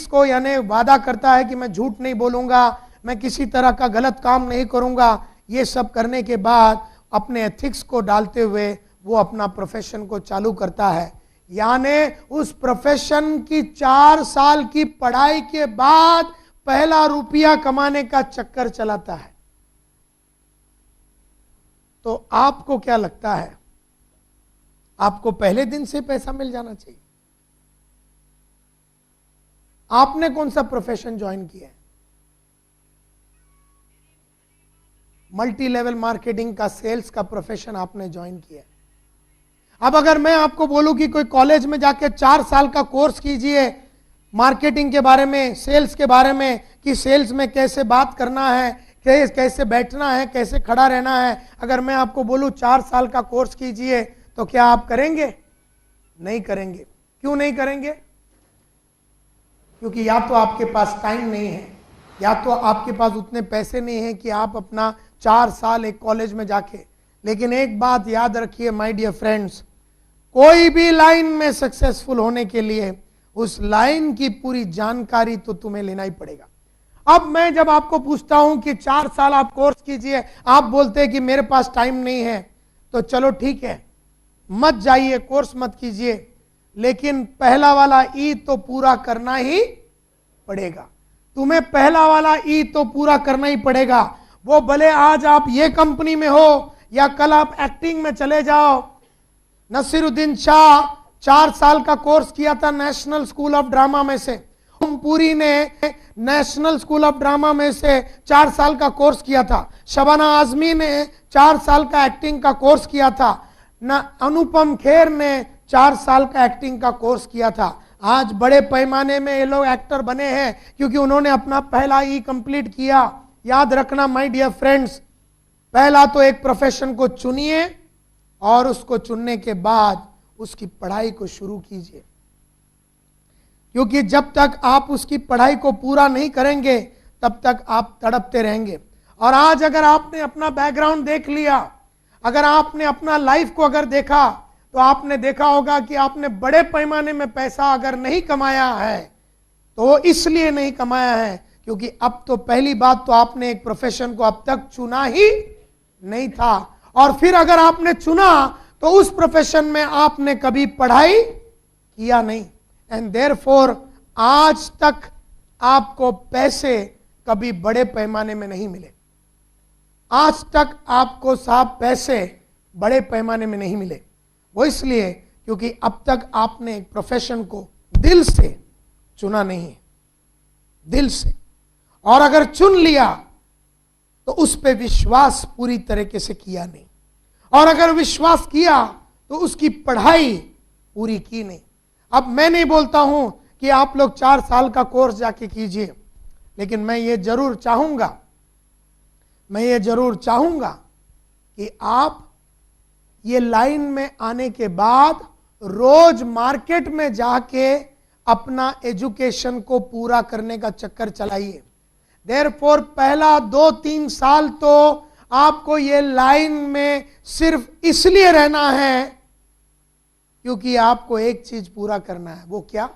को यानी वादा करता है कि मैं झूठ नहीं बोलूंगा, मैं किसी तरह का गलत काम नहीं करूंगा। ये सब करने के बाद अपने एथिक्स को डालते हुए वो अपना प्रोफेशन को चालू करता है। यानी उस प्रोफेशन की 4 साल की पढ़ाई के बाद पहला रुपया कमाने का चक्कर चलाता है। तो आपको क्या लगता है? आपको पहले दिन से पैसा मिल जाना चाहिए? आपने कौन सा प्रोफेशन ज्वाइन किया है? मल्टी लेवल मार्केटिंग का, सेल्स का प्रोफेशन आपने ज्वाइन किया है। अब अगर मैं आपको बोलूं कि कोई कॉलेज में जाके 4 साल का कोर्स कीजिए मार्केटिंग के बारे में, सेल्स के बारे में, कि सेल्स में कैसे बात करना है, कैसे बैठना है, कैसे खड़ा रहना है, अगर मैं आपको बोलूं 4 साल का कोर्स कीजिए, तो क्या आप करेंगे? नहीं करेंगे। क्यों नहीं करेंगे? क्योंकि या तो आपके पास टाइम नहीं है, या तो आपके पास उतने पैसे नहीं है कि आप अपना 4 साल एक कॉलेज में जाके। लेकिन एक बात याद रखिए माय डियर फ्रेंड्स, कोई भी लाइन में सक्सेसफुल होने के लिए उस लाइन की पूरी जानकारी तो तुम्हें लेना ही पड़ेगा। अब मैं जब आपको पूछता हूं कि 4 साल आप कोर्स कीजिए, आप बोलते हैं कि मेरे पास टाइम नहीं है, तो चलो ठीक है, मत जाइए, कोर्स मत कीजिए, लेकिन पहला वाला ई तो पूरा करना ही पड़ेगा। तुम्हें पहला वाला ई तो पूरा करना ही पड़ेगा। वो भले आज आप ये कंपनी में हो या कल आप एक्टिंग में चले जाओ। नसीरुद्दीन शाह 4 साल का कोर्स किया था नेशनल स्कूल ऑफ ड्रामा में से। पुरी ने नेशनल स्कूल ऑफ ड्रामा में से 4 साल का कोर्स किया था। शबाना आजमी ने 4 साल का एक्टिंग का कोर्स किया था। अनुपम खेर ने 4 साल का एक्टिंग का कोर्स किया था। आज बड़े पैमाने में ये लोग एक्टर बने हैं क्योंकि उन्होंने अपना पहला ई कंप्लीट किया। याद रखना माय डियर फ्रेंड्स, पहला तो एक प्रोफेशन को चुनिए और उसको चुनने के बाद उसकी पढ़ाई को शुरू कीजिए, क्योंकि जब तक आप उसकी पढ़ाई को पूरा नहीं करेंगे तब तक आप तड़पते रहेंगे। और आज अगर आपने अपना बैकग्राउंड देख लिया, अगर आपने अपना लाइफ को अगर देखा, तो आपने देखा होगा कि आपने बड़े पैमाने में पैसा अगर नहीं कमाया है तो इसलिए नहीं कमाया है क्योंकि अब तो पहली बात तो आपने एक प्रोफेशन को अब तक चुना ही नहीं था, और फिर अगर आपने चुना तो उस प्रोफेशन में आपने कभी पढ़ाई किया नहीं। एंड देयरफॉर आज तक आपको पैसे कभी बड़े पैमाने में नहीं मिले। आज तक आपको साहब पैसे बड़े पैमाने में नहीं मिले। वो इसलिए क्योंकि अब तक आपने एक प्रोफेशन को दिल से चुना नहीं है, दिल से। और अगर चुन लिया तो उस पे विश्वास पूरी तरीके से किया नहीं, और अगर विश्वास किया तो उसकी पढ़ाई पूरी की नहीं। अब मैं नहीं बोलता हूं कि आप लोग 4 साल का कोर्स जाके कीजिए, लेकिन मैं ये जरूर चाहूंगा कि आप ये लाइन में आने के बाद रोज मार्केट में जाके अपना एजुकेशन को पूरा करने का चक्कर चलाइए। देयरफॉर पहला 2-3 साल तो आपको ये लाइन में सिर्फ इसलिए रहना है क्योंकि आपको एक चीज पूरा करना है। वो क्या?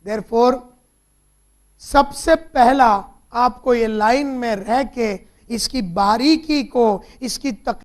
देयरफॉर सबसे पहला आपको ये लाइन में रह के इसकी बारीकी को, इसकी